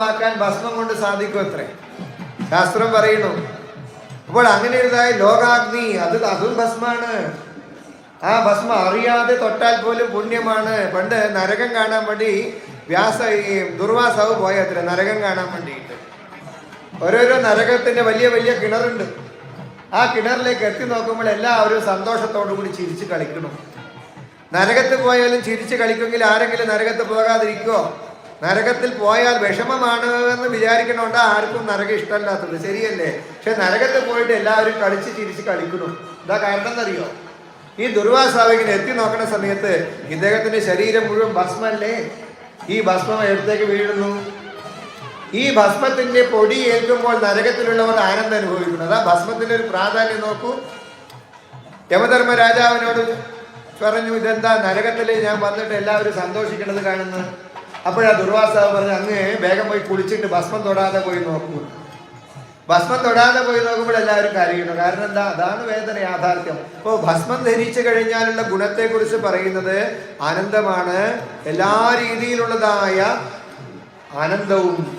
ആക്കാൻ ഭസ്മം കൊണ്ട് സാധിക്കും അത്രേ ശാസ്ത്രം പറയുന്നു. അപ്പോൾ അങ്ങനെ ഒരുതായി ലോകാഗ്നി അതും ഭസ്മാണ്. ആ ഭസ്മം അറിയാതെ തൊട്ടാൽ പോലും പുണ്യമാണ്. പണ്ട് നരകം കാണാൻ വേണ്ടി ദുർവാസാവ് പോയത്ര നരകം കാണാൻ വേണ്ടിയിട്ട്. ഓരോരോ നരകത്തിന്റെ വലിയ വലിയ കിണറുണ്ട്. ആ കിണറിലേക്ക് എത്തി നോക്കുമ്പോൾ എല്ലാവരും സന്തോഷത്തോടു കൂടി ചിരിച്ച് കളിക്കണം. നരകത്തിൽ പോയാലും ചിരിച്ച് കളിക്കുമെങ്കിൽ ആരെങ്കിലും നരകത്തിൽ പോകാതിരിക്കുമോ? നരകത്തിൽ പോയാൽ വിഷമമാണ് എന്ന് വിചാരിക്കണോണ്ട് ആർക്കും നരകം ഇഷ്ടമല്ലാത്തത്, ശരിയല്ലേ? പക്ഷെ നരകത്തിൽ പോയിട്ട് എല്ലാവരും കളിച്ച് ചിരിച്ച് കളിക്കണം. എന്താ കാരണം എന്നറിയോ? ഈ ദുർവാസാവിങ്ങനെ എത്തി നോക്കുന്ന സമയത്ത് ഇദ്ദേഹത്തിന്റെ ശരീരം മുഴുവൻ ഭസ്മല്ലേ. ഈ ഭസ്മം എടുത്തേക്ക് വീഴുന്നു. ഈ ഭസ്മത്തിന്റെ പൊടി ഏൽക്കുമ്പോൾ നരകത്തിലുള്ളവർ ആനന്ദം അനുഭവിക്കുന്നു. അതാ ഭസ്മത്തിന്റെ ഒരു പ്രാധാന്യം നോക്കൂ. യമധർമ്മ രാജാവിനോട് പറഞ്ഞു, ഇതെന്താ നരകത്തിൽ ഞാൻ വന്നിട്ട് എല്ലാവരും സന്തോഷിക്കുന്നത് കാണുന്നു. അപ്പോഴാ ദുർവാസാവ് പറഞ്ഞു, അങ്ങ് വേഗം പോയി കുളിച്ചിട്ട് ഭസ്മം തൊടാതെ പോയി നോക്കൂ. ഭസ്മം തൊടാതെ പോയി നോക്കുമ്പോൾ എല്ലാവരും കരയുന്നു. കാരണം എന്താ? അതാണ് വേദന യാഥാർത്ഥ്യം. അപ്പോൾ ഭസ്മം ധരിച്ചു കഴിഞ്ഞാലുള്ള ഗുണത്തെക്കുറിച്ച് പറയുന്നത് ആനന്ദമാണ്. എല്ലാ രീതിയിലുള്ളതായ ആനന്ദവും